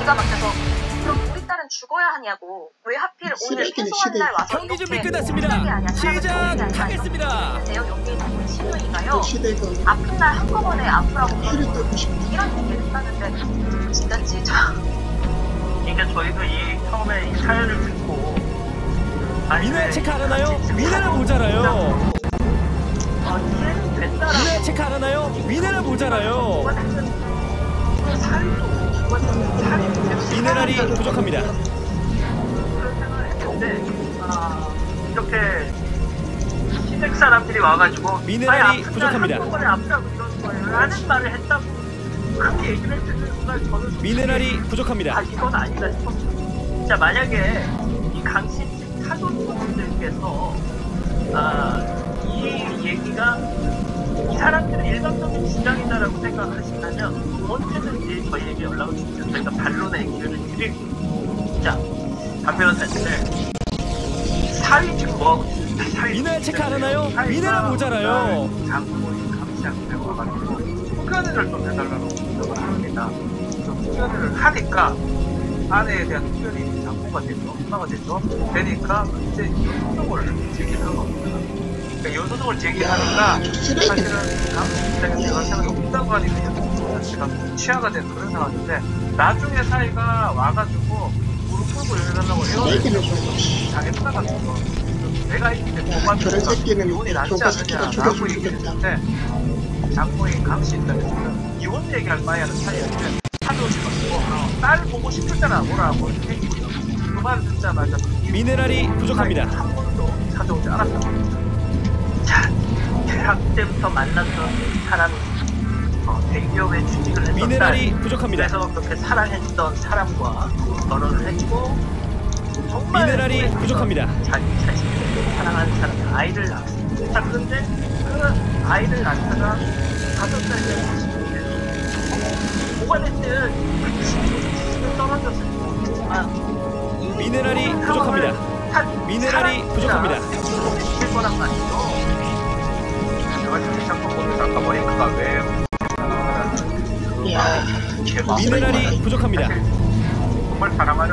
기가 막혀서 그럼 우리 딸은 죽어야 하냐고 왜 하필 오늘 해소한 날 와서 경기 준비 끝났습니다. 시작하겠습니다. 근데요 여기 있는 신우이가요 아픈 날 한꺼번에 아프라고 이런 얘기를 했다는데 진짜인지 그러니까 저희도 이 처음에 이 사연을 듣고 미네 체크 안 하나요? 미네를 모자라요. 이해는 된다라고 미네 체크 안 하나요? 미네를 모자라요. 미네랄이 부족합니다. 그런 생각을 했는데 이렇게 시댁 사람들이 와가지고 미네랄이 부족합니다. 한꺼번에 아프다고 이런 거예요 라는 말을 했다고 그렇게 얘기를 듣는 순간 저는 미네랄이 부족합니다. 이건 아니다 싶었어요. 진짜 만약에 이 강신집 사돈분들께서 이 얘기가 이 사람들은 일반적인 주장이다라고 생각하시면 언제든지 저희에게 연락을 주시면 저희가 반론의 기회를 드리고. 자, 박 변호사님들 살이 지금 뭐하고 있습니까? 미네 체크 안 하나요? 미네를 모자라요. 장모님 감시한테 와가지고 후견을 좀 해달라고 부탁을 합니다. 후견을 하니까 아내에 대한 후견이 장모가 됐죠, 엄마가 됐죠. 되니까 이제 소송을 제기하는 겁니다. 그러니까 소송을 제기하니까 사실은 제가 생각이 없다고 하니까 제가 취하가 된 그런 상황인데 나중에 사이가 와가지고 무릎 꿇고 이러려고 잘했다가 내가 있는데 엄마는 이혼이 낫지 않느냐라고 얘기를 했는데 장모인 강씨 입장에서는 이혼 얘기할 바에는 사이였는데 찾아오셔가지고 딸 보고 싶을 때나 오라고 이렇게 했고요. 그 말을 듣자마자 미네랄이 부족합니다. 한 번도 찾아오지 않았다고 합니다. 자, 대학 때부터 만났던 사람이 대기업에 취직을 했던 미네랄이 딸, 부족합니다. 그래서 그렇게 사랑했던 사람과 결혼을 했고 정말 미네랄이 부족합니다. 자기 자신을 사랑하는 사람이 아이를 낳았습니다. 자, 그런데 그 아이를 낳다가 5살 된 자식인데 뭐가 됐든 그 지식은 떨어졌을 거지만 미네랄이 부족합니다. 미네랄이 부족합니다. 칠 거란 말이죠. 제가 자기 작품 보면서 아까 머리카가 왜 미네랄이 부족합니다. 정말 사랑하는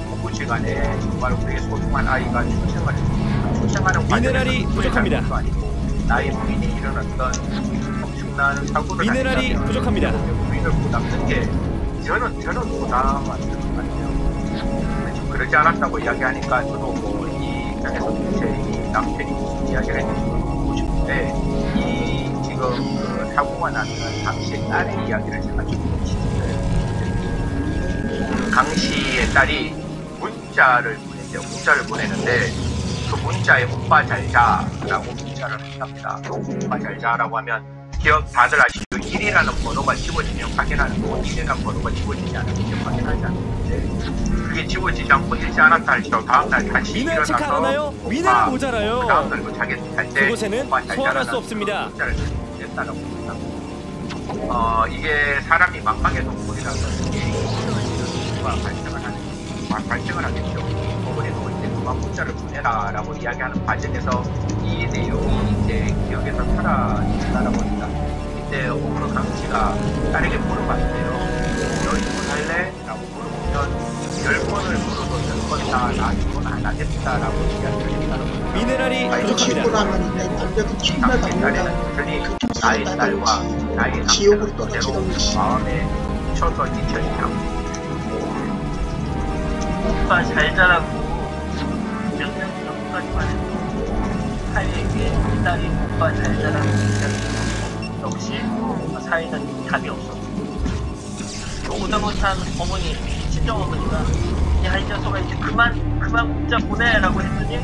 부부지간에 정말 우리의 소중한 아이가 출생하는 미네랄이 부족합니다. 나의 부인이 일어났던 엄청난 사고를 미네랄이 부족합니다. 부인을 못 잡는 게 저는 부담한 것 같아요. 그러지 않았다고 이야기하니까 저도 이 입장에서 제 남편이 무슨 이야기를 했는지 보고 싶은데 이 지금 그 사고가 났던 당시의 딸의 이야기를 제가 좀 보시는데 강 씨의 딸이 문자를 보내는데 그 문자에 오빠 잘자라고 문자를 한답니다. 오빠 잘자라고 하면 기억 다들 아시죠? 1이라는 번호가 지워지면 확인하는 거고 1이라는 번호가 지워지지 않으면 확인하지 않는데 그게 지워지지 않고 읽지 않았다 할지라도 다음날 다시 미네 체크 안 하나요? 미네를 모자라요. 그 다음날 그 자기 잘때 그곳에는 소환할 수 없습니다. 문자를 냈다라고 합니다. 이게 사람이 망망의 동물이라서 이게 발생을 하겠죠. 어머니도 이제 누가 문자를 보내라라고 이야기하는 과정에서 이 내용이 이제 기억에서 사라진다라고 합니다. 이때 어머니 강씨가 딸에게 물어봤는데요. 너 이혼할래? 라고 물어보면 10번을 물어도 10번 다 나 이혼 안 하겠다라고 이야기를 했다는 겁니다. 미네랄이 부족합니다. 강씨 딸에는 여전히 나의 딸과 나의 남편은 그대로 마음에 묻혀서 잊혀지지 않고 오빠 잘 자라고 몇 년 전까지만 해도 사이에게 딸이 오빠 잘 자라고 얘기하는 역시 사이는 답이 없었고 오다 못한 어머니 친정어머니가 야 이 녀석아 이제 그만 문자 보내라고 했더니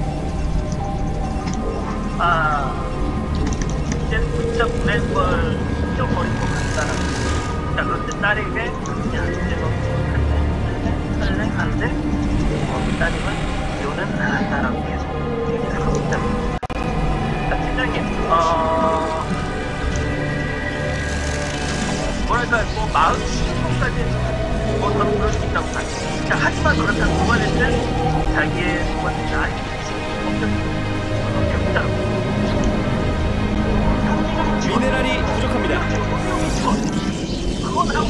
이제 문자 보낸 걸 잊어버린 것 같다라고. 자, 그런데 딸에게 야 이제 너 할래? 안 돼? 딸이면 이혼은 안 한다라고 계속 얘기를 합니다. 자, 팀장님, 뭐랄까, 마음 심정까지 저는 그럴 수 있다고 생각해요. 자, 하지만 그렇다고 그만할 때 자기의 부모님이 아니겠지. 미네랄이 부족합니다. 그건 하고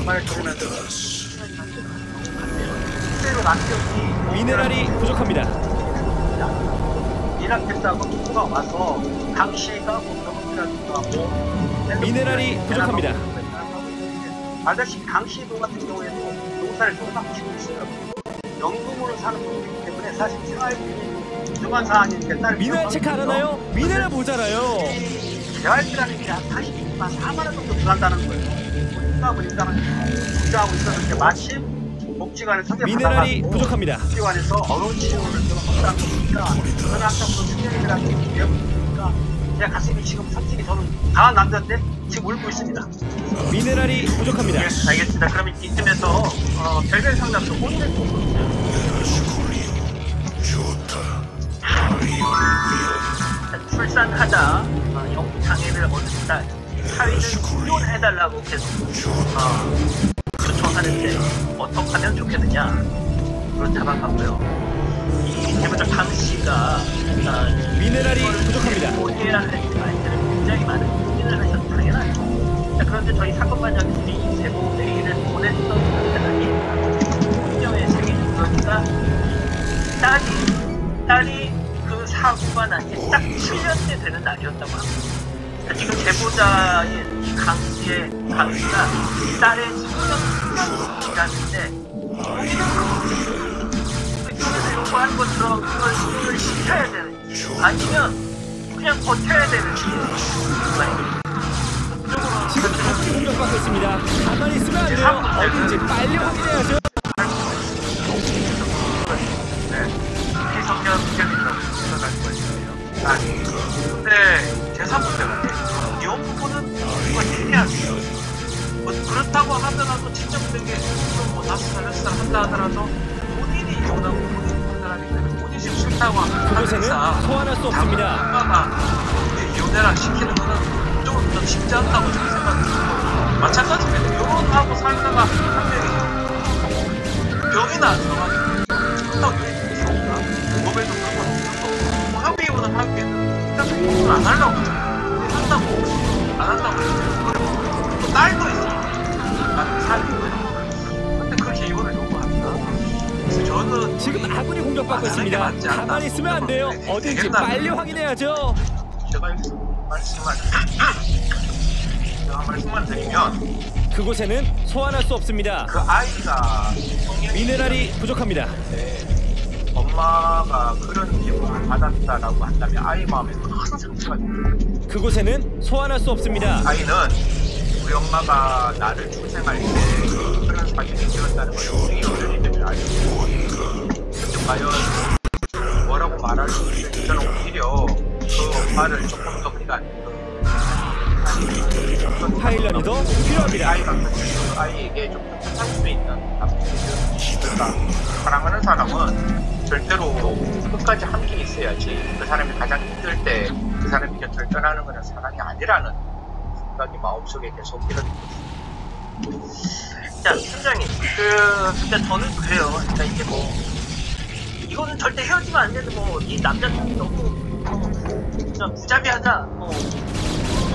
말을 들으면서 실제로 남편이 미네랄이 부족합니다. 이라크사하고 누가 와서 강씨가 병원이라든가 미네랄이 부족합니다. 알다시피 강씨도 같은 경우에는 농사를 조금만 짓고 있어요. 연금으로 사는 분이기 때문에 사실 생활비 부족한 상황인데 딸 미네랄 체크 안 하나요? 미네랄 모자라요. 재활비라는 게 한 42만 4만 원 정도 들어간다는 거예요. 그러다 보니까 부자하고 있었는데 마침 복지관에 선택 미네랄이 받아가지고 부족합니다. 복지관에서 어려운 치료를 좀 한다는 거니까 저는 항상 그 수녀님이라는 배우니까 제 가슴이 지금 솔직히 저는 강한 남자인데 지금 울고 있습니다. 미네랄이 부족합니다. 예, 알겠습니다. 그러면 이쯤에서 별별 상담소 오늘 출산하다 영구 장애를 얻었다. 사위를 구원해달라고 계속 요청하는데 어떻게 하면 좋겠느냐? 그걸 잡아갔고요. 이 해보자 강씨가 미네랄이 부족합니다. 본인이라 할 말들을 굉장히 많은 고민을 하셔도 당연하죠. 자, 그런데 저희 사건 반장님들이 이 제보 메일을 보냈던 사람이 운명의 생일 그러니까 딸이 그 사고가 난 지 딱 7년째 되는 날이었다고 합니다. 지금 제보자인 이 강씨가 딸의 수명 기간인데 그쪽에서 요구한 것처럼 그걸 시켜야 되는지 아니면 그냥 버텨야 되는지 지금 다시 공격받고 있습니다. 가만히 있으면 안 돼요. 어딘지 빨리 확인해야죠. 피성년 문제이라고 생각할 거예요. 아니, 근데 제3부 때문에 이 부분은 이거 해야 돼요. 뭐 그렇다고 하더라도 직접적인 뭐 5살, 6살 한다 하더라도 본인이 이혼하고 본인이 한 사람이 되면 본인이 지금 싫다고 하면 그곳에는 소환할 수 없습니다. 아빠가 이혼해라 시키는 거는 좀 더 쉽지 않다고 저는 생각해요. 마찬가지입니다. 결혼하고 살다가 한 명이 병이 나서 그렇다고 몸에도 그렇고 뭐 협의원을 하기에는 일단 이혼을 안 하려고 안 한다고 했어요. 또 딸도 있어요. 나는 살고 근데 그렇게 이혼을 요구한다. 그래서 저는 지금 아군이 공격받고 있습니다. 가만히 있으면 안 돼요. 어딘지 빨리 확인해야죠. 제가 말씀만 드리면 그곳에는 소환할 수 없습니다. 그 아이가 미네랄이 부족합니다. 엄마가 그런 기분을 받았다라고 한다면 아이 마음에 큰 상처가 됩니다. 그곳에는 소환할 수 없습니다. 아이는 우리 엄마가 나를 출생할 때 그런 사진이 되었다는 걸 우리 어른이들이 알고 근데 과연 뭐라고 말할 수 있는지 저는 오히려 그 엄마를 조금 더 우리가 파일런이 더 필요합니다. 아이가 그 아이에게 좀 더 부탁할 수 있는 그러니까 사랑하는 사람은 절대로 끝까지 함께 있어야지. 그 사람이 가장 힘들 때 그 사람이 곁을 떠나는 것은 사랑이 아니라는 생각이 마음속에 계속 들어있고 있습니다. 자, 팀장님, 근데 저는 그래요. 그러니까 이게 뭐 이거는 절대 헤어지면 안 되는 이 남자친구 너무 그냥 무자비하다.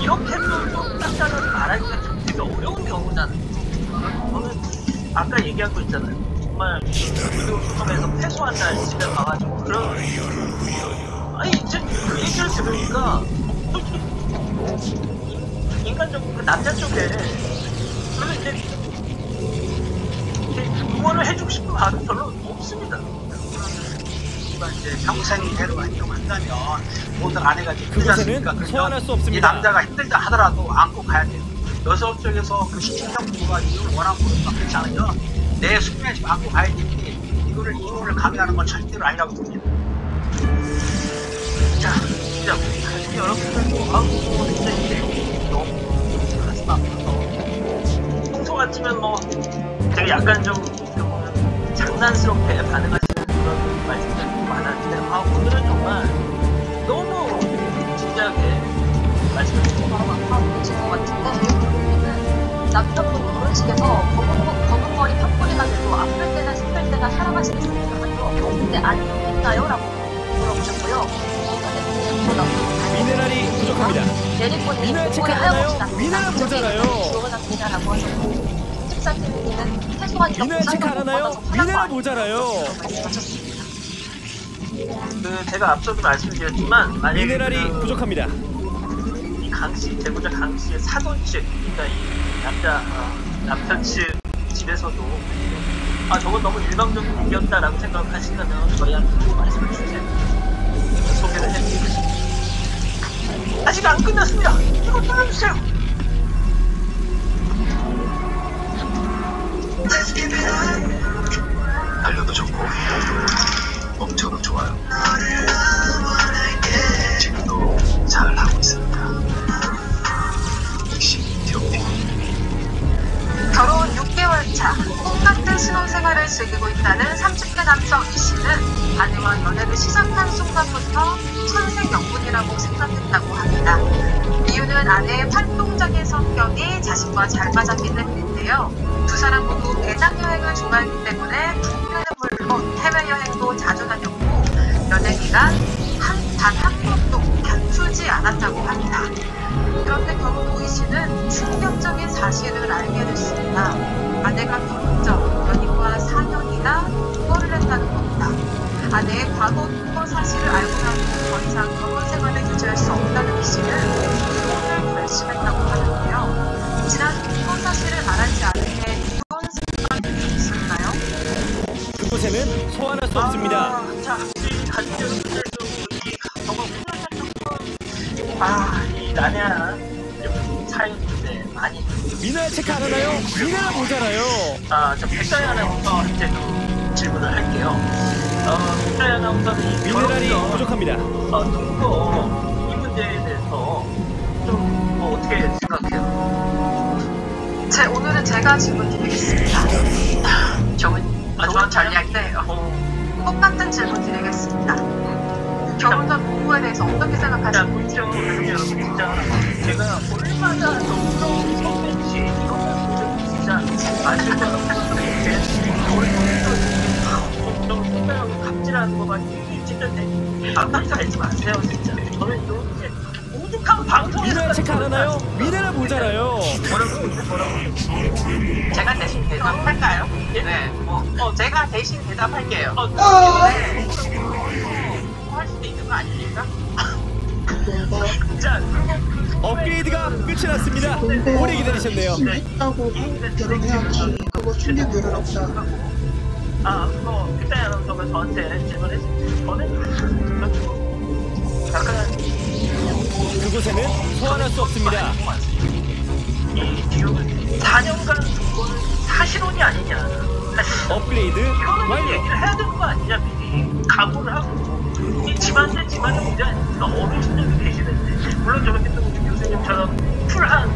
이렇게도 좀 딱딱하게 말하기가 좀 되게 어려운 경우잖아요. 저는 아까 얘기한 거 있잖아요. 정말 의료기관에서 패소한다 집에 가가지고 그런 아니 이제 그 얘기를 들으니까 솔직히 인간적으로 그 남자 쪽에 그래서 이제 응원을 해주고 싶은 마음이 별로 없습니다. 이제 평생대로 활동한다면 모든 아내가 힘들지 않습니까? 소환할 수 없습니다. 이 남자가 힘들다 하더라도 안고 가야 돼요. 여성 쪽에서 그 시청자 부부가 이걸 원하고 그렇지 않으면 내 숙면에 지금 안고 가야 되지 이혼을 강요하는 건 절대로 아니라고 봅니다. 자, 진짜 우리 여러분들도 아우 진짜 이게 너무 가슴 아파서 평소 같으면 되게 약간 좀 장난스럽게 반응하시는 그런 말씀들이 많았는데 오늘은 정말 너무 진지하게 말씀을 주신 것 같은데 남편분 결혼식에서 검은머리 팝뿌리가 돼도 아플 때나 슬플 때나 사랑하시는 분이라고요. 근데 안 좋겠나요? 라고 물어보셨고요. 미네랄이 부족합니다. 내리꾼이 미네랄 체크 안 하나요? 미네랄 모자라요. 지원합니다라고 하셨고 박사님께는 최소한 이런 미네랄 체크 안 하나요? 보상을 미네랄 모자라요. 말씀하셨습니다. 제가 앞서도 말씀드렸지만 만약에 미네랄이 부족합니다. 이 강씨 제보자 강씨의 사돈 측, 그러니까 이 남편 측 집에서도 저건 너무 일방적인 얘기였다라고 생각하신다면 저희한테 좀 말씀을 주세요. 소개를 해드리겠습니다. 아직 안 끝났습니다. 이거 끊어주세요. 달려도 좋고 멈춰도 좋아요. 지금도 잘 하고 있습니다. 역시 태용님. 결혼 6개월 차, 꿈같은 신혼생활을 즐기고 있다는 30대 남성 이 씨는 아내와 연애를 시작한 순간부터 천생연분이라고 생각했다고 합니다. 이유는 아내의 활동적인 성격이 자신과 잘 맞았기 때문인데요. 두 사람 모두 배낭여행을 좋아했기 때문에 국내는 물론 해외여행도 자주 다녔고 연애 기간 단 한 번도 갖추지 않았다고 합니다. 그런데 결혼 후 이 씨는 충격적인 사실을 알게 됐습니다. 아내가 결혼 전 연인과 4년이나 동거를 했다는 겁니다. 아내의 과거 동거 사실을 알고 나서 더 이상 결혼 생활을 유지할 수 없다는 이 씨는 이혼을 결심했다고 하는데요. 지난 동거 사실을 말하지 않은 게 이혼 생각이 있을까요? 그곳에는 소환할 수 없습니다. 자, 이 가족 여러분들도 이 정말 이 난해한 사연인데 많이 미네랄 체크 안 하나요? 미네랄 모자라요. 저 백다희 아나운서한테도 질문을 할게요. 백다희 아나운서는 미네랄이 부족합니다. 동거 이 문제에 대해서 좀 뭐 어떻게 생각해요? 오늘은 제가 질문 드리겠습니다. 좋은 전략이에요. 똑같은 질문 드리겠습니다. 결혼 전 부부에 대해서 어떻게 생각하시는지. 여러분 진짜 제가 얼마나 너무너무 선배지 이거는 진짜 맞을 것 같은데 너무 선배하고 갑질하는 거 많이 진짜 아무리 살지 마세요 진짜. 저는 이렇게 오죽한 방송에서 미네랄 체크 안 하나요? 미네랄 모자라요. 뭐라고 제가 대신 대답할까요? 네. 제가 대신 대답할게요. 네. 할 수도 있는 거 아닙니까? 자 업그레이드가 끝이 났습니다. 오래 기다리셨네요. 했다고 결혼해야지. 그거 충격 늘어났다. 그거 그때 아나운서가 저한테 질문했어요. 저는 약간 그곳에는 소환할 수 없습니다. 이 지금 4년간 동거는 사실혼이 아니냐. 업그레이드 이거는 완료. 얘기를 해야 되는 거 아니냐. 미리 각오를 하고 이 집안의 문제 아닙니까? 어르신들이 계시는데 물론 저렇게 또 우리 교수님처럼 쿨한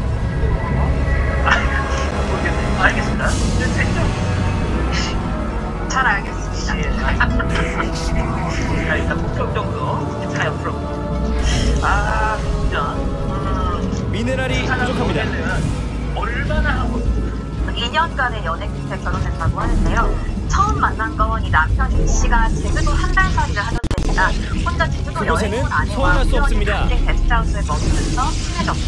모르겠네. 알겠습니다. 잘 알겠습니다. 자, 일단 본격적으로 사연 풀어볼게요. 진짜 미네랄이 부족합니다. 얼마나 하고 2년간의 연애 끝에 결혼했다고 하는데요. 처음 만난 건 이 남편 이 씨가 제주도 한 달 살이를 하던 때입니다. 혼자 제주도 그곳에는 여행 온 아내와 소환할 수 없습니다. 같은 게스트하우스에 머무면서 친해졌고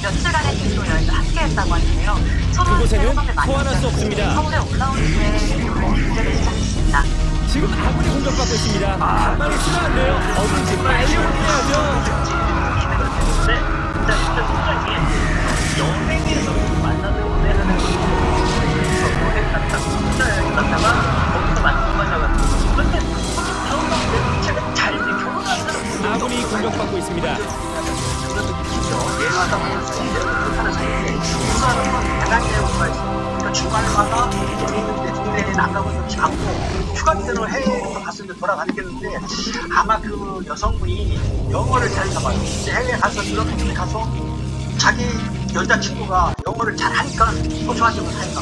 며칠간의 제주도 여행을 함께 했다고 하는데요. 서로 그곳에는 처음에 소환할 수 없습니다. 서울에 올라온 후에 문제를 시작했습니다. 지금 아군이 공격받고 있습니다. 가만히 있으면 안 돼요. 어딘지 빨리 확인해야죠. 네, 진짜 굉장히 여행에서 만나는 연애하는 여행 갔다가 혼자 여행 갔다가 거기서 만난 거잖아. 그런데 제가 잘 결혼하는 사람 아군이 공격받고 있습니다. 여행하다 보면 하는 사이인데 우선은 대단히 오가 있어. 주말마다 있는데 동네에 나가고 좀 잡고 휴가 때로 해외로 갔을 때 돌아다니겠는데 아마 그 여성분이 영어를 잘 잡아요. 해외에 가서 유럽에 가서 자기 여자친구가 영어를 잘 하니까 더 좋아지고 하니까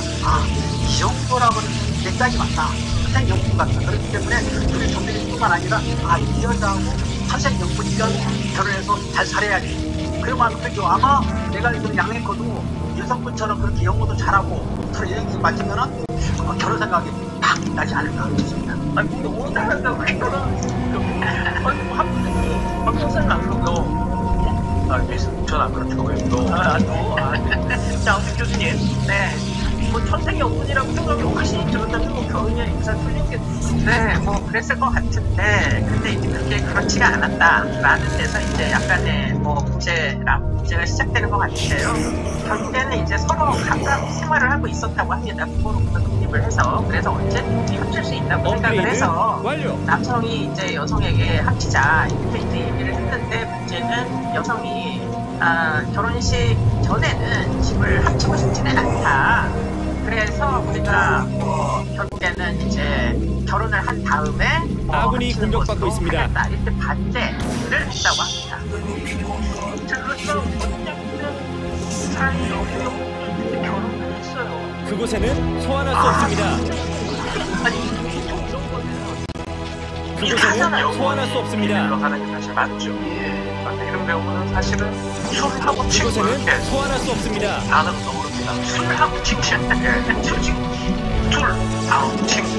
이 정도라고는 맥락이 맞다. 선생연분 같다. 그렇기 때문에 우리 정대리뿐만 아니라 이 여자하고 선생연분 1년 결혼해서 잘 살아야지. 그 마음이 크죠. 아마 내가 알기로는 양해코도 여성분처럼 그렇게 영어도 잘하고 서로 여행이 맞으면은 결혼 생각이 팍 나지 않을까 싶습니다. 아니 너무 잘한다고 한 평생 안 그러고 알겠습니다. 전안 그렇죠. 자, 우리 교수님. 네. 뭐 천생연분이라고 생각이 혹시 들었다면 뭐 결혼이야 인사 틀렸겠지. 네, 뭐 그랬을 것 같은데 근데 이제 그게 그렇지가 않았다라는 데서 이제 약간의 뭐 문제가 시작되는 것 같은데요. 결국에는 이제 서로 각각 생활을 하고 있었다고 합니다. 부모로부터 독립을 해서 그래서 언제든지 합칠 수 있다고 생각을 업그레이드 해서 완료. 남성이 이제 여성에게 합치자 이렇게 이제 얘기를 했는데 문제는 여성이 결혼식 전에는 집을 합치고 싶지는 않다. 그래서 우리가 결국에는 이제 결혼을 한 다음에 아군이 합치는 공격받고 것으로 있습니다. 하겠다. 이렇게 반대를 했다고 합니다. 그래서 어쨌든 사람이 여기 결혼을 했어요. 그곳에는 소환할 수 없습니다. 아니 이런 거는 그곳에는 소환할 수 없습니다. 하는 게 사실 맞죠. 그런데 이런 경우는 사실은 술하고 친구 그곳에는 이렇게 소환할 수 없습니다. 단어가 떠오릅니다. 술하고 친구, 술하고 친구.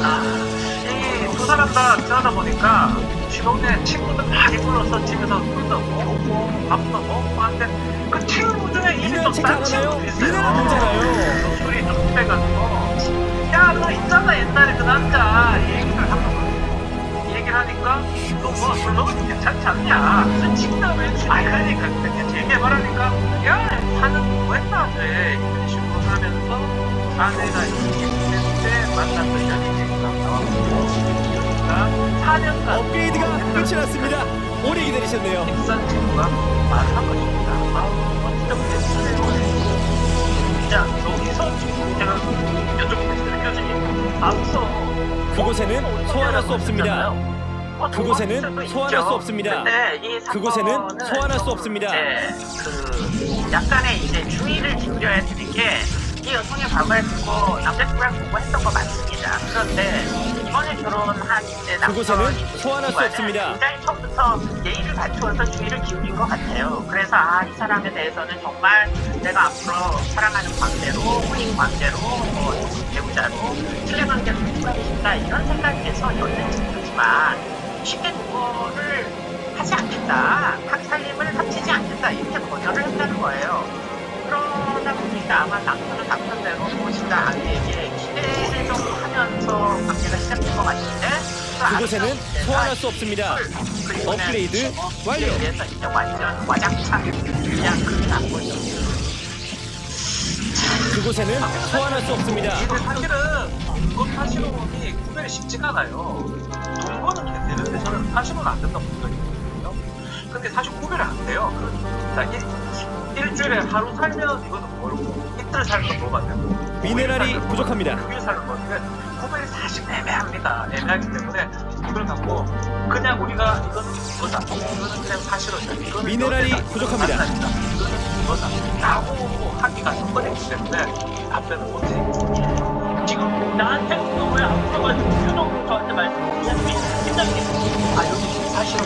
이두 사람 다 지나다 보니까 지동네 친구들 많이 불러서 집에서 술도 먹고 밥도 먹고 하는데 그 친구 중에 이름이 미네랄 체크 안 좀딴 하나요? 친구도 있어요. 미네랄 모자라요. 술이 좀 빼가지고 야 너 있잖아 옛날에 그 남자 이 얘기를 하고 얘기를 하니까 너 뭐 술 먹으면 괜찮지 않냐? 무슨 직답을 아 그러니까 그렇게 되게 말하니까 야 사는 뭐 했나 돼 이런 식으로 하면서 아내가 이때 만났던 연인이 나왔고 그러니까 4년간 업그레이드가 끝이 났습니다. 오래 기다리셨네요. 엑산 친구가 말을 한 것입니다. 어떻게 보면 자 여기서 제가 여쭤보겠습니다. 교수님 앞서 그곳에는 소환할 수 없습니다. 그곳에는 소환할 수 없습니다. 근데 이 그곳에는 사건은 소환할 수 좀 없습니다. 이제 그 약간의 이제 주의를 기울여야 되는 게 이 여성의 과거에 그거 남자친구랑 공부했던 거 맞습니다. 그런데 이번에 결혼한 이제 그곳에는 남편이 소환할 수 없습니다. 굉장히 처음부터 예의를 갖추어서 주의를 기울인 것 같아요. 그래서 이 사람에 대해서는 정말 내가 앞으로 사랑하는 관계로 혼인 관계로 배우자로 신뢰 관계로 추가하고 싶다 이런 생각에서 연애 친구지만 쉽게 그거를 하지 않겠다. 각 살림을 합치지 않겠다. 이렇게 거절을 했다는 거예요. 그러다 보니까 아마 남편은 남편대로 무엇인가 아내에게 기대를 좀 하면서 관계가 시작된 것 같은데 그곳에는 소환할 수 없습니다. 업그레이드 완료. 그래서 이제 완전 와장창 그냥 그안 보죠. 그곳에는 소환할 수 없습니다. 이게 사실은 이 구별이 쉽지가 않아요. 동거는 되는데 저는 사실은 안 된다고 생각했거든요. 근데 사실 구별이 안 돼요. 그러니까 일주일에 하루 살면 이거는 모르고 이틀 살면 뭐가 되고 미네랄이 부족합니다. 6일 살면 뭐가 구별이 사실 애매합니다. 애매하기 때문에 이걸 갖고 그냥 우리가 이거는 이거다. 이거는 그냥 사실은 이거는 미네랄이 이거다. 부족합니다. 이거는 이거다. 라고 하기가 좀 어렵기 때문에 답변을 못해요. 지금 나한테 너왜안 물어가지고 표정으로 저한테 말씀하시는 팀장님. 여기 사실은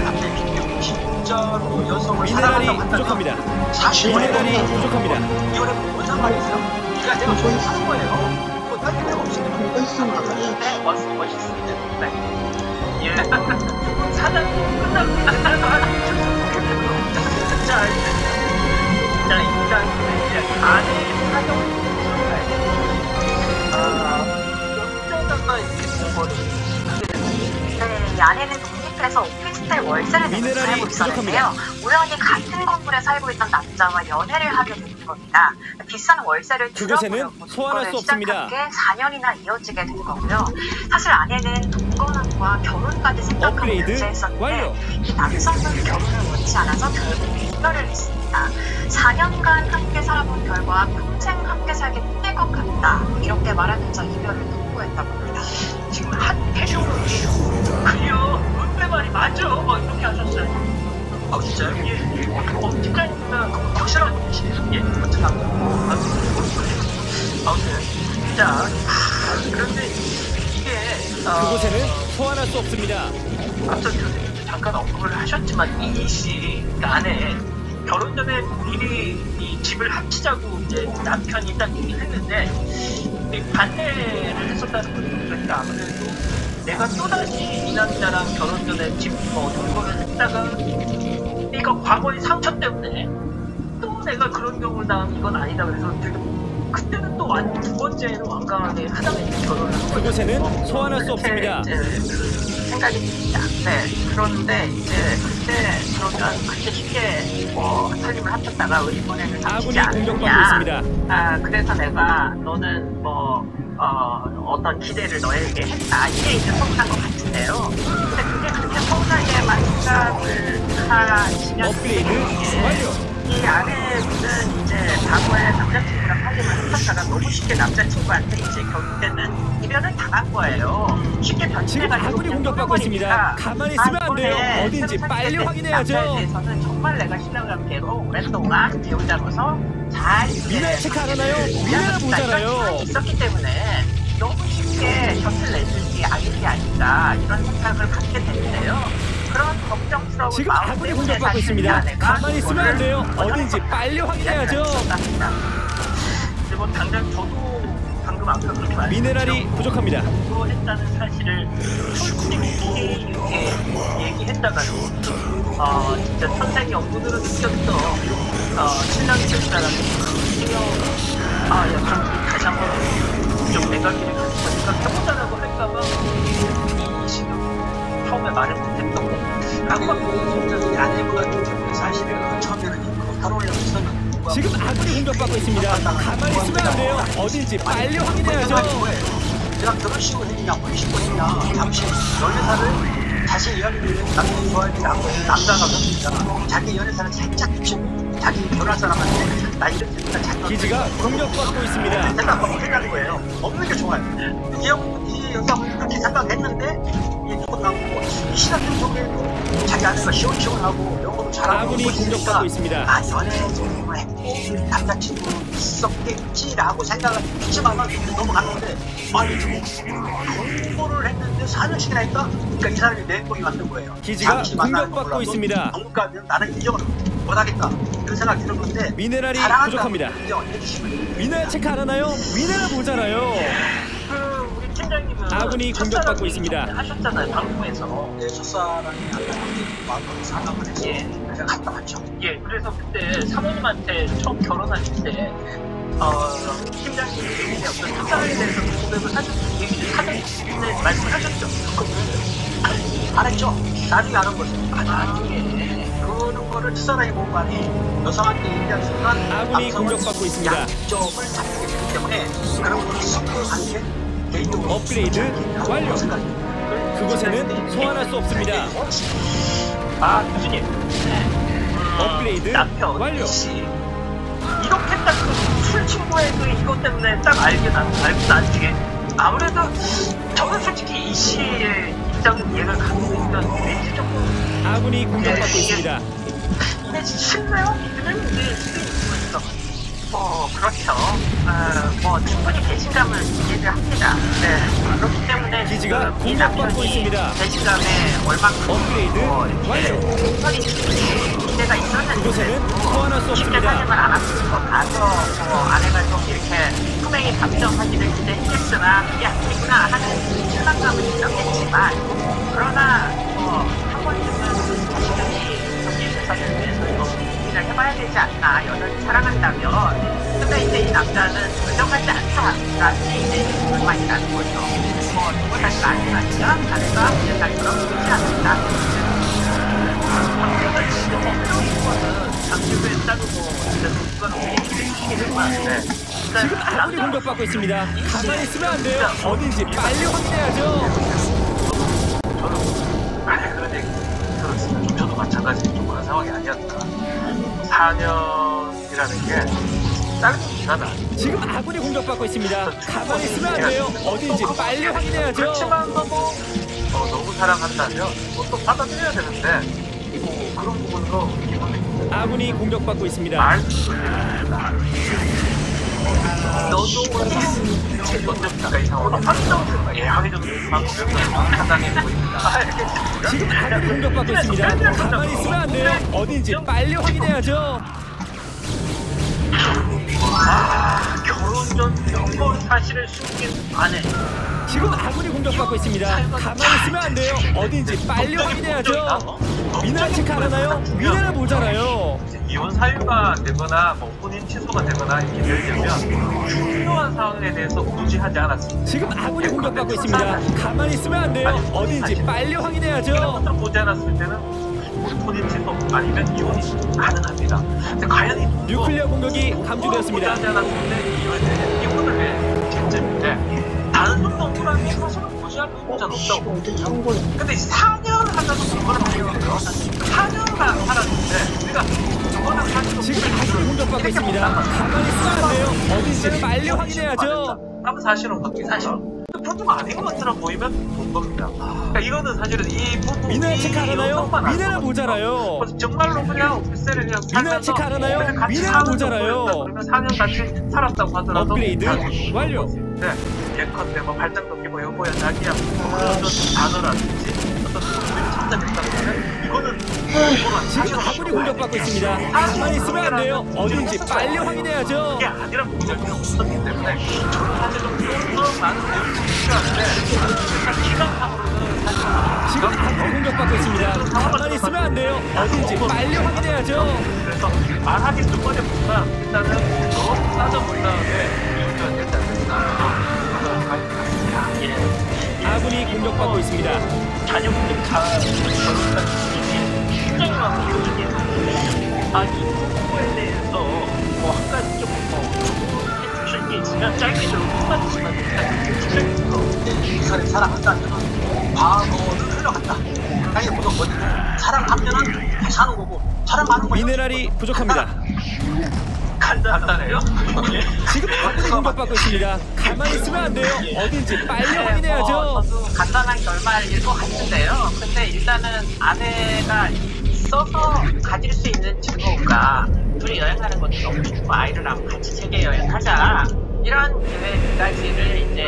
앞에 비교 진짜로 여성을 미네랄이 사랑한다고 부족합니다. 미네랄이 부족합니다. 이거는 뭔 상관이세요? 네가 내가 저희 사는 거예요. 뭐 따질 데가 없으니까. 뭐가 있습니다. 네, 멋있습니다. 네. 예. 사장님 끝나고 자 일단 아내의 사정을 들어가야 돼. 어쩌다가 이렇게 그거를 하게 됐는지. 네, 이 아내는 독립해서 오피스텔 월세를 내고 미네랄이 살고 있었는데요. 우연히 같은 건물에 살고 있던 남자와 연애를 하게 되는 겁니다. 비싼 월세를 그곳에는 줄여보려고 소환할 수 동거를 없습니다. 시작한 게 4년이나 이어지게 된 거고요. 사실 아내는 동거남과 결혼까지 생각하고 업그레이드 교제했었는데 완료. 이 남성은 결혼을 원치 않아서 결국 이별을 했습니다. 4년간 함께 살아본 결과 평생 함께 살기 힘들 것 같다. 이렇게 말하면서 이별을 통보했다고 합니다. 지금 한태종이 그래요 은배 말이 맞죠? 막 이렇게 하셨어요. 진짜요? 예. 팀장님은 확실하게 계시네요. 예. 아무튼 자 그런데 이게 그곳에는 소환할 수 없습니다. 앞서 교수님도 잠깐 언급을 하셨지만 이씨 그러니까 아내 결혼 전에 미리 이 집을 합치자고 이제 남편이 딱 얘기를 했는데 반대를 했었다는 거죠. 그러니까 아무래도 내가 또다시 이 남자랑 결혼 전에 집 동거를 했다가 이거 과거의 상처 때문에 또 내가 그런 경우를 당하면 이건 아니다 그래서 되게 그때는 또 두 번째로 완강하게 하나의 결혼을 한 거죠. 그곳에는 소환할 수 없습니다. 이제 그 생각이 듭니다. 네. 그런데 이제 그때 그러면 그렇게 쉽게 살림을 합쳤다가 이번에는 아군이 잡히지 공격받고 않느냐. 있습니다. 그래서 내가 너는 어떤 기대를 너에게 했다. 이게 이제 서운한 것 같은데요. 근데 그게 그렇게 서운하게만 생각을 하시면 업그레이드 완료. 이 아내는 이제 과거에 남자친구랑 살림을 했었다가 너무 쉽게 남자친구한테 이제 결국에는 이별을 당한 거예요. 쉽게 지금 변신해가지고 아군이 그냥 공격받고 있습니다. 끊어버리니까 가만히 있으면 안 돼요. 이번에 어딘지 새로 빨리 살게 된 확인해야죠. 남자에 대해서는 정말 내가 신랑관계로 오랫동안 배우자로서 잘 미나 체크 안 하나요? 미나가 보잖아요. 있었기 때문에 너무 쉽게 곁을 내줄지 아닐게 아닌가 이런 생각을 갖게 됐는데요. 그런 걱정스러운 지금 마음 아군이 때문에 공격받고 사실 있습니다. 내가 가만히 있으면 안 돼요. 이거를 어딘지 빨리 확인해야죠. 그리고 당장 저도 방금 아까 그렇게 말씀드렸죠. 미네랄이 부족합니다. 했다는 사실을 솔직히 이렇게 얘기했다가요. 진짜 천생의 업무들은 느꼈어. 신랑이 됐다라는 신경. 그럼 다시 한번 좀 내가기를 가지고 생각해보자라고 할까봐 지금 처음에 말을 못했던 거. 이 아내분 같은 경우는 사실은 처음에는 결혼하면서는 지금 아군이 공격받고 있습니다. 가만히 있으면 안 돼요. 어딘지 빨리 확인해야죠. 내가 결혼식을 했냐婚식을 했냐 잠시 연애사를 다시 연애를 남편이 좋아하지 않고 남자가 그럽니다. 자기 연애사를 살짝 비추고 자기 결혼할 사람한테 나 이렇게 했다 자기 기지가 공격받고 있습니다. 생각하는 거예요. 없는 게 좋아요. 이 여자분이 그렇게 생각했는데 이 누구 나오고 이 신학교 쪽에도 자기 아내가 시원시원하고 영어도 잘하고 아군이 공격받고 있습니다. 연애 정도 했고 남자친구 있었겠지라고 생각을 했지만 넘어갔는데 공부를 했는데 4년씩이나 했다? 그러니까 이 사람이 멘붕이 왔던 거예요. 기지가 공격받고 있습니다. 전문가면 나는 인정을 못하겠다 그런 생각이 드는 건데 미네랄이 사랑한다고 부족합니다. 인정을 해주시면 미네랄 체크 안 하나요? 미네랄 보잖아요. 우리 팀장님은 아군이 공격받고 있습니다. 하셨잖아요, 방송에서. 내 첫사랑이 마음으로 사랑을 해서 예. 그냥 갔다 왔죠. 예, 그래서 그때 사모님한테 처음 결혼하실 때, 팀장님이 어떤 첫사랑에 대해서 고백을 하셨던 얘기를 사전에 말씀하셨죠. 안 했죠. 나중에 알은 거죠. 나중에 그런 거를 첫사랑이 공간이 여성한테 얘기한 순간 아군이 남성은 공격받고 있습니다. 양쪽을 잡게 되기 때문에 그런 거를 섞어간 게 개인적으로 업그레이드 완료. 그곳에는 소환할 수 없습니다. 교수님. 업그레이드 남편 완료. 씨. 이렇게 딱 술 친구의 그 이것 때문에 딱 알고 난 뒤에 아무래도 저는 솔직히 이 씨의 입장은 이해가 가는데 왠지 조금 아군이 공격받고 있습니다. 이게 싫나요? 믿으면 이게 수도 있는 거죠. 그렇죠. 충분히 배신감을 이해를 합니다. 네. 그렇기 때문에 기지가 지금 이 공격받고 남편이 있습니다. 배신감에 얼마큼 업그레이드 완료. 충분히 기대가 있었는데 그곳에는 소환할 수 쉽게 없습니다. 살림을 안 하고 가서 아내가 좀 이렇게 품행이 답정하기를 기대했겠으나 그게 아니구나 하는 실망감은 있었겠지만 그러나 한 번쯤은 자신이 저기 세상을 위해서 고민을 해봐야 되지 않나. 여전히 사랑한다면. 근데 이제 이 남자는 인정하지 않다라는 이제 불만이라는 거죠. 누구 다시 나한테 아니면 아내가 옛날처럼 그렇지 않는다. 방송을 지금 어려운 거는 장기부에 따르고 그거는 얘기를 해주시는 건데 지금 아군이 공격받고 있습니다. 가만히 있으면 안 돼요. 어딘지 빨리 확인해야죠. 그런 얘기 들었습니다. 저도 마찬가지로 좀 그런 상황이 아니었다. 4년이라는 게 짧은 기간은 아니고 지금 아군이 공격받고 있습니다. 가만히 있으면 안 돼요. 어딘지 빨리 확인해야죠. 그렇지만 너무 사랑한다면 또 받아들여야 되는데 그런 부분으로 기분이 아군이 공격받고 있습니다. 너도 어떻습니까 이 상황? 합의적으로 판단해보고 있습니다. 지금 아군이 공격받고 있습니다. 가만히 있으면 안 돼요. 어딘지 빨리 확인해야죠. 결혼 전 여권 사실을 숨긴 아내. 지금 아군이 공격받고 있습니다. 가만히 있으면 안 돼요. 어딘지 빨리 확인해야죠. 미네랄 체크 안 하나요? 미네랄 모자라요. 이혼 사유가 되거나 뭐 혼인 취소가 되거나 이렇게 되려면 중요한 상황에 대해서 고지하지 않았습니다. 지금 아군이 공격받고 있습니다. 가만히 있으면 안 돼요. 어딘지 빨리 이런 확인해야죠. 것들을 보지 않았을 때는 혼인 취소 아니면 이혼이 가능합니다. 근데 과연 이 뉴클리어 공격이 감지되었습니다. 보지 않았을 때 이혼을 왜 진짜인데 다른 좀 억울한 게 사실은 고지할 의무자는 없다고. 근데 4년 하다도 그거는 하려고요. 4년간 살았는데 우리가 그거는 사실은 지금 아군이 공격받고 있습니다. 가만히 있으면 안 돼요. 어딘지 빨리 확인해야죠. 다음 사실은 바뀌 사실. 부부가 아닌 것처럼 보이면 본 겁니다. 그러니까 이거는 사실은 이 부부 미네랄 체크 안 하나요? 미네랄 모자라요. 정말로 그냥 오피스를 그냥 미네랄 체크 안 하나요? 그냥 같이 미네랄 사는 모자라요. 정도였다. 그러면 4년 같이 살았다고 하더라도 업그레이드 완료. 네, 예컨대 뭐 발장도끼 뭐 여보야 자기야 뭐 그런 어떤 단어라든지 어떤 부분들이 찾아냈다고 하면 이거는 지금 아군이 공격받고 있습니다. 가만히 있으면 안 돼요. 어딘지 빨리 확인해야죠. 그게 아니라 공격이 없었기 때문에 저는 사실은 좀더 많은 내용이 필요한데 일단 기간상으로는 사실 지금 아군이 공격받고 있습니다. 가만히 있으면 안 돼요. 어딘지 빨리 확인해야죠. 그래서 말하기 좀 어렵지만 일단은 더 따져본 다음에 이유가 되지 않을까. 아군이 공격받고 있습니다. 자녀분들 다 결혼까지 굉장히 많고 이게 이 부분에 대해서 뭐 한 가지 좀 해주실 게 있으면 짧게 좀 한마디씩만 부탁드립니다. 이 사람이 사랑한다면 과거는 흘러간다. 아니 무슨 뭐 사랑하면은 사는 거고 사랑 안 하는 거 미네랄이 부족합니다. 간단해요. 지금 아군이 공격받고 있습니다. 가만히 있으면 안 돼요. 어딘지 빨리 확인해야죠. 저도 간단한 결말일 것 같은데요. 근데 일단은 아내가 있어서 가질 수 있는 즐거움과 둘이 여행하는 것도 너무 좋고 아이들하고 같이 세계 여행하자 이런 계획까지를 이제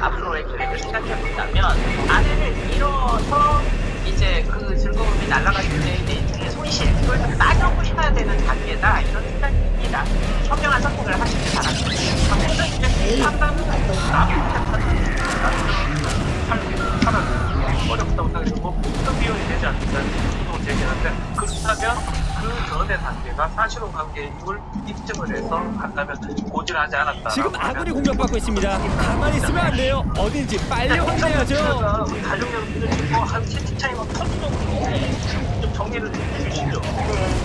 앞으로의 계획을 생각해 본다면 아내를 잃어서 이제 그 즐거움이 날아갔을 때 내 인생의 손실 그걸 좀 따져보셔야 되는 단계다 이런 생각이 듭니다. 현명한 선택을 하시길 바랍니다. 그래서 이제 판단은 어렵다고 생각하고 큰 비용이 되지 않는다는 것도 제기하는데 그렇다면 그 전의 단계가 사실혼 관계임을 입증을 해서 한다면 고지를 하지 않았다. 지금 아군이 공격받고 있습니다. 가만히 있으면 안 돼요. 어딘지 빨리 확인해야죠. 우리 가족 여러분들 뭐한 채팅창이 막 터지는데 좀 정리를 해주시죠.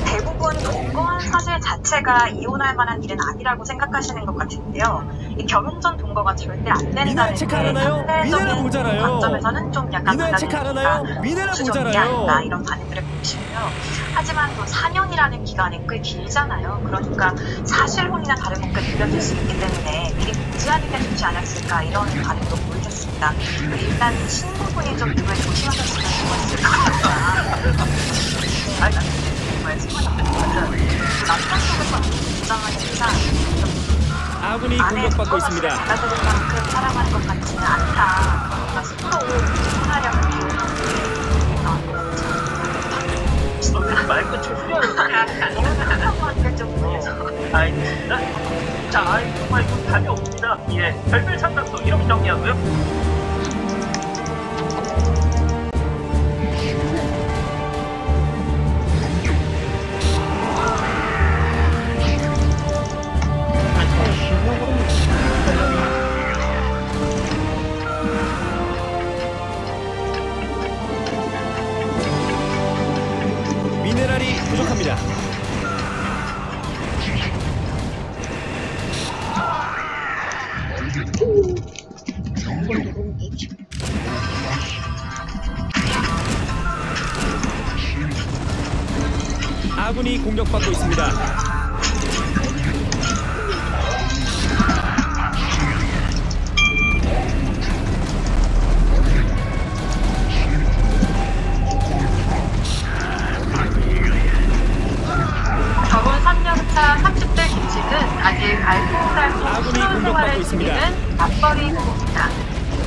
대부분 동거한 사실 자체가 이혼할 만한 일은 아니라고 생각하시는 것 같은데요. 이 결혼 전 동거가 절대 안 된다는 미네랄 체크 안 하나요? 미네랄 상대적인 모자라요. 관점에서는 좀 약간 미네랄 체크 안 하나요? 미네랄 모자라요. 않나 이런 반응들을 보시고요. 하지만 또 4년이라는 기간이 꽤 길잖아요. 그러니까 사실 혼이나 다름은 꽤 느껴질 수 있기 때문에 미리 고지하는 게 좋지 않았을까 이런 반응도 보이셨습니다. 일단 신부분이 좀 등을 조심하셨으면 좋았을 것 같다. 정말 남편 쪽에서 주장하니까 아군이 공격받고 있습니다. 받아들일 만큼 사랑하는 것 같지는 않다. 그러니까 스스로 하려는 말끝을 후려하는 좀 보여서 알겠습니다. 자, 정말 좀 답이 없습니다. 예, 별별 상담도 이렇게 정리하고요. 미네랄이 부족합니다. 아군이 공격받고 있습니다. 결혼 3년차 30대 김씨는 아직 알콩달콩 아군이 신혼생활을 공격받고 있습니다. 즐기는 맞벌이 부부입니다.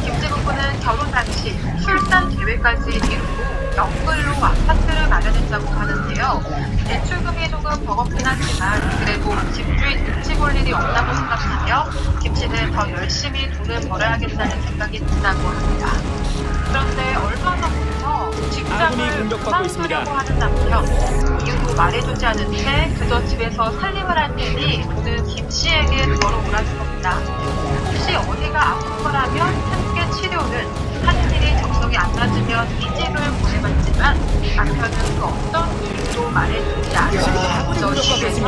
김지 부부는 결혼 당시 출산 계획까지 이루고 연끌로 아파트를 마련했다고 하는데요. 대출금이 조금 버겁긴 하지만 그래도 집주인 눈치 볼 일이 없다고 생각하며 김 씨는 더 열심히 돈을 벌어야겠다는 생각이 든다고 합니다. 그런데 얼마 전부터 직장을 그만두려고 하는 남편. 이유도 말해주지 않은 채 그저 집에서 살림을 할 테니 돈은 김 씨에게 벌어오라는 겁니다. 혹시 어디가 아픈 거라면 함께 치료는 하는 일이 적성이 안 맞으면 이 집을 보내봤지만 남편은 그 어떤 이유도 말해주지 않고 그저 집에서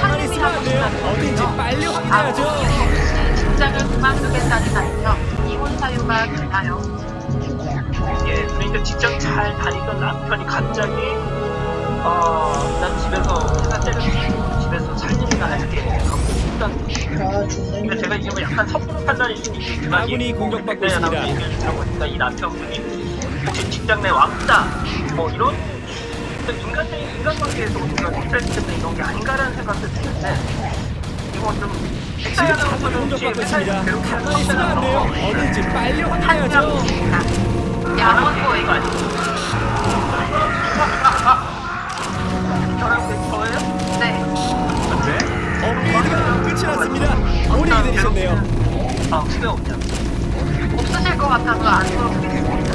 가만히 있으면 안 돼요. 어딘지 빨리 확인해야죠. 없이 직장을 그만두겠다는 남편. 이혼 사유가 되나요? 예, 그러니까 직장 잘 다니던 남편이 갑자기 난 집에서 회사 때려치고 집에서 살림이나 할게. 근데 제가 이게 뭐 약간 섣부른 판단일 수도 있지만 아군이 공격받고 있습니다. 얘기를 들어보니까 이 남편분이 혹시 직장 내 왕따 뭐 이런 인간관계에서 우리가 스트레스 때문에 이런 게 아닌가라는 생각도 드는데 이건 좀 지금 아군이 공격받고 있습니다. 가만히 있으면 안 돼요. 어딘지 빨리 확인해야죠. 양원 이거 아니고 저랑 저예요? 네. 업그레이드가 끝이 났습니다. 오래 기다리셨네요. 후회 없죠. 없으실 것 같아서 안 물어보겠습니다.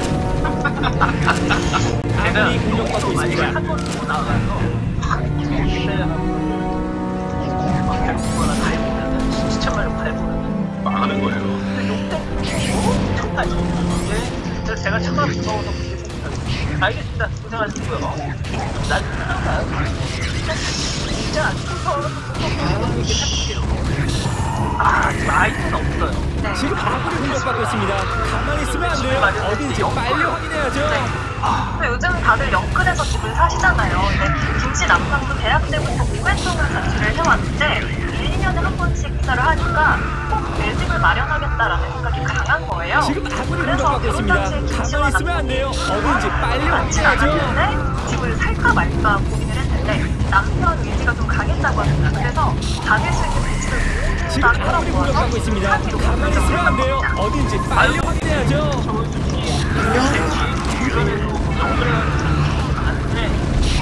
아군이 공격받고 있습니다. 한번 보고 나가서 배고프거나 갈보면은 시청말로 갈보면은 망하는 거예요. 엄청 많이 이게 제가 처음에 무서워서 그렇게 생각했어요. 알겠습니다. 고생하시고요. 난 진짜 안 무서워서 이렇게 생각해요. 지금 아이는 없어요. 지금 아군이 공격받고 있습니다. 가만히 있으면 안 돼요. 어딘지 빨리 확인해야죠. 요즘 다들 영끌에서 집을 사시잖아요. 근데 김씨 남편도 대학 때부터 오랫동안 자취를 해왔는데 1, 2년에 한 번씩 이사를 하니까 꼭 내 집을 마련하겠다라는 생각이 강한 거예요. 지금 아군이 공격받고 있습니다. 가만히 있으면 안 돼요. 어딘지 빨리 확인해야죠. 집을 살까 말까 고민을 했는데 남편 의지가 좀 강했다고 합니다. 그래서 당일 수 있는 대출을 지금 아군이 공격받고 있습니다. 가만히 있으면 안 돼요. 어딘지 빨리 확인해야죠. 주변에서 영끌을 하는데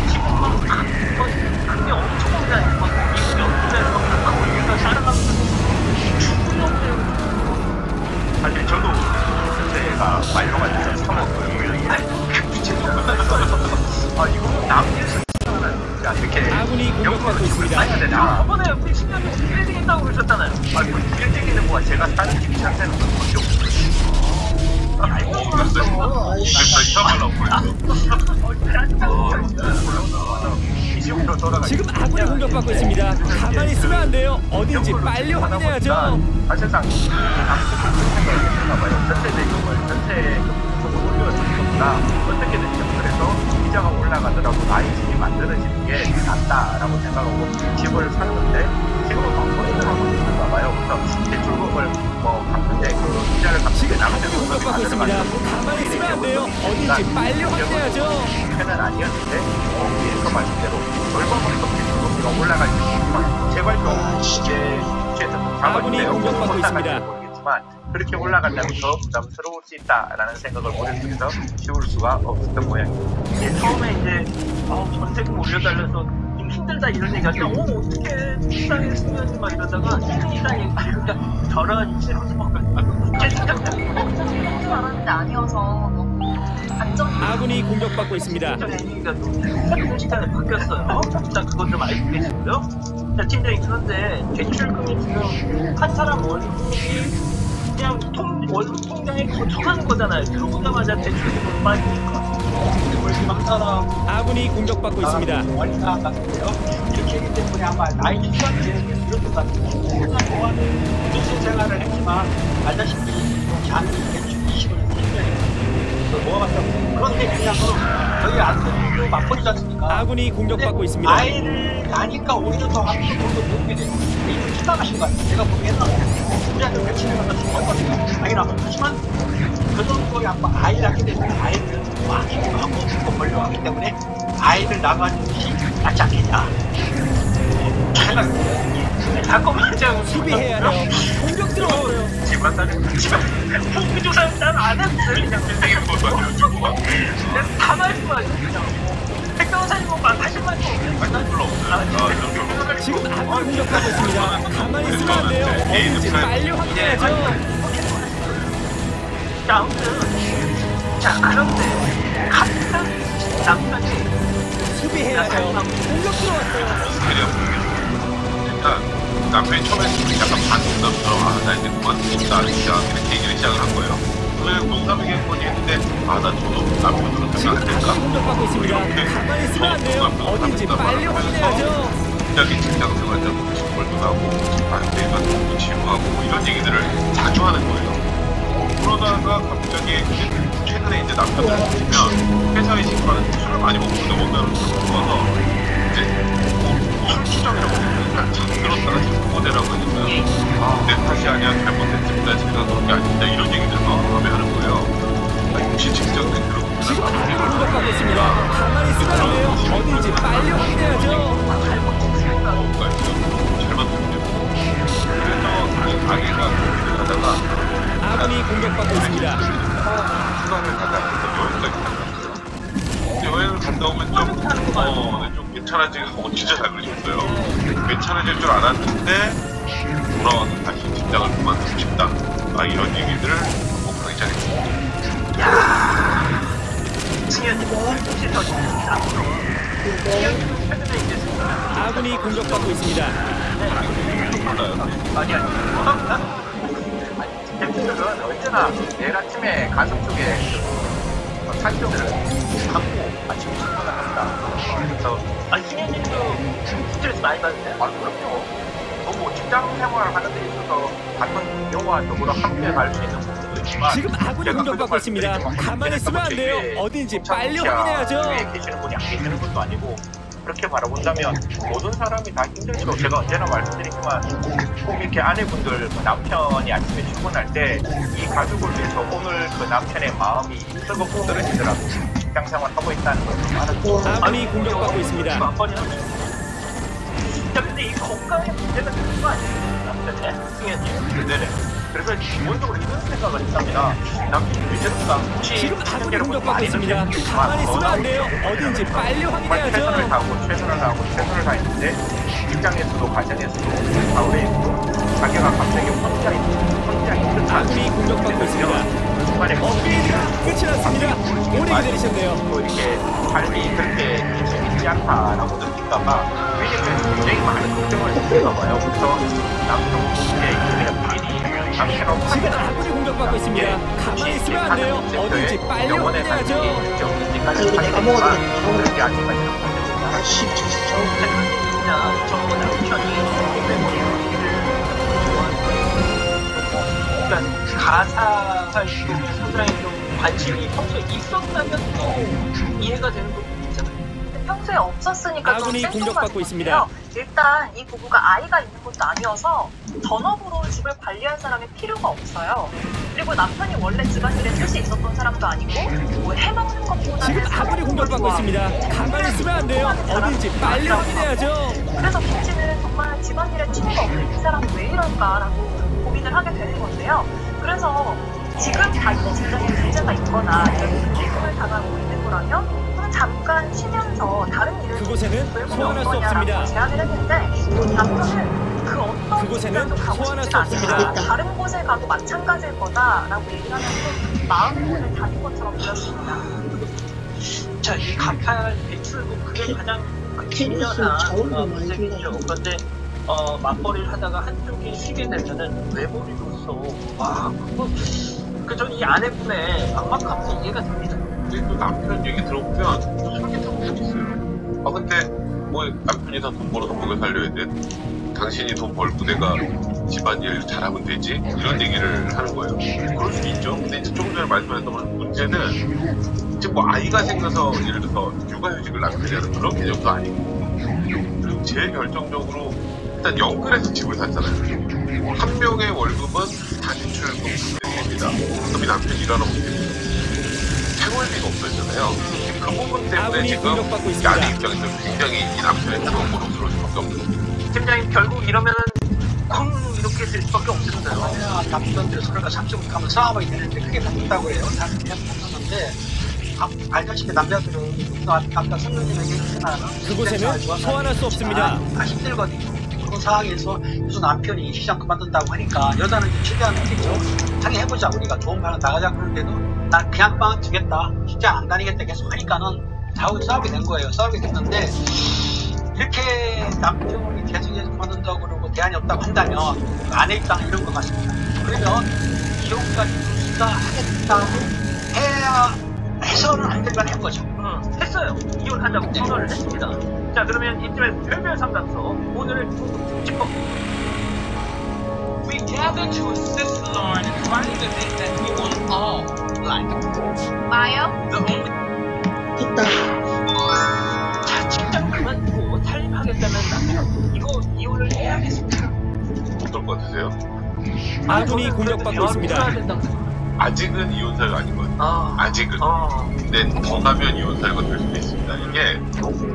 지금 막 그게 엄청 오래다니고 미국 영끌에서 거기가 살아가면서 사실 저도 그때가 말로만 해서 처먹고요. 이거 남에서 이렇게 아군이 공격받고 있습니다. 아니 근데 저번에 우리 신년이 빌딩 있다고 그러셨잖아요. 뭐 빌딩이는 뭐야 제가 사는 집 자체는 그렇게 없어요. 지금 아군이 공격받고 있습니다. 가만히 있으면 안 돼요. 어딘지 빨리 확인해야죠. 사실상 전세되는 걸 전세 조금 올려주니까 어떻게 됐죠? 그래서 이자가 올라가더라도 나의 집이 만들어지는 게 낫다라고 생각하고 집을 샀는데 지금은 막 포인트하고 있는가 봐요. 그래서 대출금을 뭐 갚는데 그 이자를 갚는데 나머지 공격받고 있습니다. 가만히 있으면 안 돼요. 어딘지 빨리 확인해야죠. 편은 아니었는데 그 말씀대로 얼마만큼 대출금리가 올라갈 수 있지만 제발 좀 이제 아군이 공격받고 있습니다. 모르겠지만 그렇게 올라간다면 더 부담스러울 수 있다라는 생각을 머릿속에서 지울 수가 없었던 모양입니다. 예, 처음에 이제 전세금 올려달래서 좀 힘들다 이런 얘기 하니까 어떡해 비싸게 쓰면 막 이러다가 힘들다 얘기 그러니까 저런 실험을 말하는데 아니어서 너무 안전. 아군이 공격받고 있습니다. 얘기가 좀 시간에 바뀌었어요. 일단 그건 좀 알고 계시고요. 자, 팀장님 그런데 대출금이 지금 한 사람 월급이 그냥 월급 통장에 거쳐가는 거잖아요. 들어오자마자 대출금으로 빠지니까. 한 사람 아군이 공격받고 있습니다. 원가 같은데요. 이렇게 하기 때문에 아마 나이 추산 계획에 이런 것 같아요. 제가 좋아하는 무슨 생활을 했지만 알다시피 자는 대충 20을 생겨요. 모아봤다고. 그런데 그냥 저희 아들도 맞벌이지 않습니까? 아군이 공격받고 있습니다. 아이를 나니까 오히려 더 앞으로 돈도 모으게 되고 이걸 생각하신 것 같아요. 제가 보기에는 우리 아들 며칠을 갖다 죽었거든요. 당연하고 하지만 그 정도의 아이를 낳게 되면 아이를 막 힘들어하고 돈 벌려고 하기 때문에 아이를 낳아가는 것이 낫지 않겠냐. 잘 낳고 잠깐만 제가 수비해야 해요. 공격 들어가고요. 입만 따지고 집에 포크 조사는 난안 했어요. 그냥 생긴 것도 아니고 내가 다 말씀하죠. 그냥 백병사님 뭐 하실 말씀 없어요. 말단 별로 없어요. 지금 아군이 공격하고 있습니다. 가만히 있으면 안 돼요. 어딘지 빨리 확인해야죠. 자, 아무튼 자, 그런데 같은 남편이 수비해야죠. 공격 들어왔어요. 일단 남편이 처음에 약간 반동감처럼 나 이제 그만두겠다 이렇게 얘기를 시작을 한 거예요. 그래 농담이겠거니 했는데 나 저도 남편으로 지금 생각할까? 아군이 공격받고 있습니다. 가만히 있으면 안 돼요. 어딘지 빨리 확인해야죠. 갑자기 직장 생활자도 직벌도 나고 남편과 또 지루하고 이런 얘기들을 자주 하는 거예요. 그러다가 갑자기 최근에 이제 남편을 보시면 회사에 식구하는 술을 많이 먹고 있는데 어느 날은 술 먹어서 이제 술주정이라고 그러니까 잠들었다가 자꾸 꺼내라고 하니까 내 탓이 아니야 잘못했습니다 제가 그런 게 아닙니다 이런 얘기들 막 하는 거예요. 혹시 직장에 그렇게 지금 아군이 공격받고 있습니다. 가만히 있으면 안 돼요. 어딘지 빨리 확인해야죠. 잘못 듣죠. 그래서 아기가 고민을 하다가 아군이 공격받고 있습니다. 휴가를 가다 여행까지 갔어요. 여행을 갔다 오면 좀 괜찮아지고 진짜 잘 그러셨어요. 괜찮아질 줄 알았는데 돌아와서 다시 직장을 그만두고 싶다. 이런 얘기들을 반복하기 시작했습니다. 야, 승현님 혹시 더 앞으로 승현님 최근에 이제 아군이 공격받고 있습니다. 몰라요. 아니 대표들은 언제나 내일 아침에 가슴 쪽에 살점을 감고 아침 출근을 합니다. 그래서 승현님도 스트레스 많이 받으세요? 그럼요. 너무 직장 생활을 하는 데 있어서 같은 영화와 더불어 함께 갈 수 있는 부분도 있지만 지금 아군이 공격받고 있습니다. 가만히 있으면 안 돼요. 어딘지 빨리 확인해야죠. 위에 계시는 분이 안 계시는 것도 아니고 그렇게 바라본다면 모든 사람이 다 힘들죠. 제가 언제나 말씀드리지만 꼭 이렇게 아내분들 남편이 아침에 출근할 때 이 가족을 위해서 오늘 그 남편의 마음이 뜨겁고 떨어지더라도 직장 생활 하고 있다는 걸 알았죠. 아군이 공격받고 있습니다. 한번이 하죠. 자, 근데 이 건강에 문제가 되는 거 아니에요? 남편의 승현님. 네네. 그래서 기본적으로 이런 생각을 했답니다. 남편이 위태롭다. 혹시 지금 아군이 공격받고 있습니다. 가만히 있으면 안 돼요. 어딘지 빨리 확인해야죠. 최선을 다했는데 직장에서도 가정에서도 사회에서도 자기가 갑자기 혼자 있는 듯한 아군이 공격받고 있습니다. 중간에 끝이 났습니다. 오래 기다리셨네요. 또 이렇게 삶이 그렇게 재밌지 않다라고 느낄까봐 왜냐면 굉장히 많은 걱정을 했을까봐요. 그래서 남편분께 그냥 미리 남편하고 지금 아군이 공격받고 있습니다. 가만히 있으면 안 돼요. 어딘지 빨리 확인해야죠. 내가 먹어도 그렇게 아직까지는 못했습니다. 진짜. 저 남편이 그러니까 가사 활동에 상당히 좀 관심이 평소에 있었다면 또 이해가 되는 부분이 있잖아요. 평소에 없었으니까 좀 아군이 공격받고 생뚱맞거든요. 있습니다. 일단 이 부부가 아이가 있는 것도 아니어서 전업으로 집을 관리할 사람이 필요가 없어요. 그리고 남편이 원래 집안일에 뜻이 있었던 사람도 아니고 뭐 해먹는 것보다는 지금 아군이 공격받고 있습니다. 가만히 있으면 안 돼요. 어딘지 빨리 확인해야죠. 그래서 김씨는 정말 집안일에 취미가 없는 이 사람이 왜 이럴까라고 고민을 하게 되는 건데요. 그래서 지금 자기 직장에 문제가 있거나 이런 기쁨을 당하고 있는 거라면 그럼 잠깐 쉬면서 다른 일을 그곳에는 해보면 소환할 수 어떠냐라고 없습니다. 제안을 했는데 남편은 그 어떤 그곳에는 직장도 가고 소환할 싶지 수 없습니다. 않다. 다른 곳에 가도 마찬가지일 거다라고 얘기를 하면서 마음고생을 다닌 것처럼 보였습니다. 자, 이 가팔 배출국 그게 가장 중요한 문제겠죠. 그런데 맞벌이를 하다가 한쪽이 쉬게 되면은 외벌이로서 그저 이 아내분의 막막함이 이해가 됩니다. 근데 또 남편 얘기 들어보면 또 솔깃한 부분이 있어요. 근데 뭐 남편이 다 돈 벌어서 먹여 살려야 돼. 당신이 돈 벌고 내가 집안일 잘하면 되지? 이런 얘기를 하는 거예요. 그럴 수도 있죠. 근데 이제 조금 전에 말씀하셨던 문제는 이제 뭐 아이가 생겨서 예를 들어서 육아휴직을 남편이 하는 그런 개념도 아니고 그리고 제일 결정적으로 일단 연끌해서 집을 샀잖아요. 한 명의 월급은 단위 출금 됩니다. 그럼 이 남편이 일하러 오게 생활비가 없어졌잖아요. 그 부분 때문에 아군이 지금 공격받고 있습니다. 아내 입장에서 굉장히 이 남편의 추억으로 스러울 수밖에 없는 팀장님 결국 이러면은 쿵 이렇게 될 수밖에 없겠어요. 남편들 서로가 삼촌부터 하면 싸움이 되는데 그게 맞다고 해요. 다른 그냥 못하는데 알다시피 남자들은 누구도 아까 성령님 얘기했지만 그곳에는 소환할 수 없습니다. 다 힘들거든요. 그런 상황에서 요즘 남편이 시장 그만둔다고 하니까 여자는 좀 최대한 했겠죠. 자기 해보자, 우리가 좋은 방을 나가자. 그런데도 난 그냥 빵 주겠다, 시장 안 다니겠다 계속 하니까는 싸우게 된 거예요. 싸우게 됐는데 이렇게 남편이 계속해서 그만둔다고 그러고 대안이 없다고 한다면 아내 입장 이런 것 같습니다. 그러면 이혼까지 둘 다 하겠다고 해서는 안 될만 한 거죠. 했어요. 이혼하자고 선언을 했습니다. 자, 그러면 이쯤에 별별 상담소 오늘의 짚어. We gather to assist the Lord in providing the things that we want all like. 마요? The only 됐다. 자, 직장 그만두고 살림하겠다는 남편. 이거 이혼을 해야겠습니다. 어떨 것 같으세요? 아군이 공격받고 있습니다. 아직은 이혼사유가 아니거든요. 아직은. 근데 더 가면 이혼사유가 될 수도 있습니다. 이게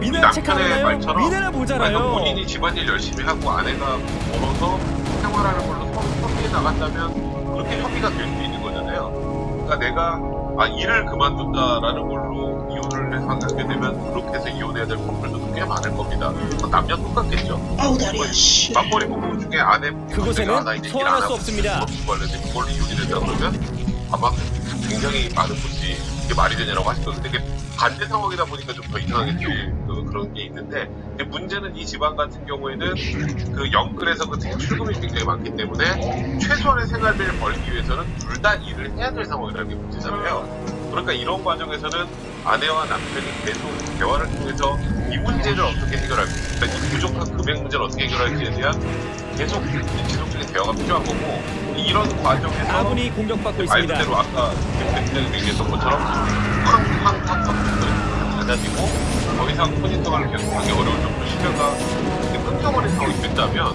미네랄 남편의 체크하나요? 말처럼 미네랄 모자라요. 본인이 집안일 열심히 하고 아내가 벌어서 생활하는 걸로 협의해 나간다면 그렇게 협의가 될 수 있는 거잖아요. 그러니까 내가 일을 그만둔다라는 걸로 이혼을 해서 하게 되면 그렇게 해서 이혼해야 될 커플들도 꽤 많을 겁니다. 남녀 똑같겠죠. 아우 다리야 씨. 맞벌이 부부 중에 아내 그곳에는 소환할 수 없습니다. 관련해서 그걸로 이혼이 된다 그러면 아마 굉장히 많은 분들이 이게 말이 되냐라고 하실 거예요. 근데 이게 반대 상황이다 보니까 좀 더 이상하겠지. 그런 게 있는데 문제는 이 집안 같은 경우에는 그 영끌에서 그 대출금이 굉장히 많기 때문에 최소한의 생활비를 벌기 위해서는 둘 다 일을 해야 될 상황이라는 게 문제잖아요. 그러니까 이런 과정에서는 아내와 남편이 계속 대화를 통해서 이 문제를 어떻게 해결할지, 그러니까 이 부족한 금액 문제를 어떻게 해결할지에 대한 계속 지속적인 대화가 필요한 거고, 이런 과정에서 아군이 공격받고 있습니다. 말대로 아까 대표님이 얘기했던 것처럼 팡팡팡팡 닫아지고 더 이상 혼인생활을 계속하기 어려울 정도 시대가 끊겨버린 상황이 된다면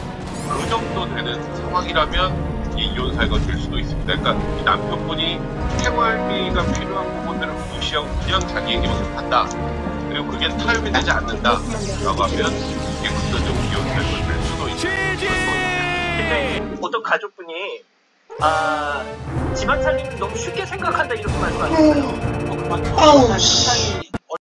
그 정도 되는 상황이라면 이 이혼 사유가 될 수도 있습니다. 그러니까 이 남편분이 생활비가 필요한 부분들을 무시하고 그냥 자기 얘기만 한다. 그리고 그게 타협이 되지 않는다라고 하면 이게 근본적으로 이혼 사유가 될 수도 있습니다. 근데 어떤 가족분이 집안 살림을 너무 쉽게 생각한다 이렇게 말씀하셨어요. 아우 씨.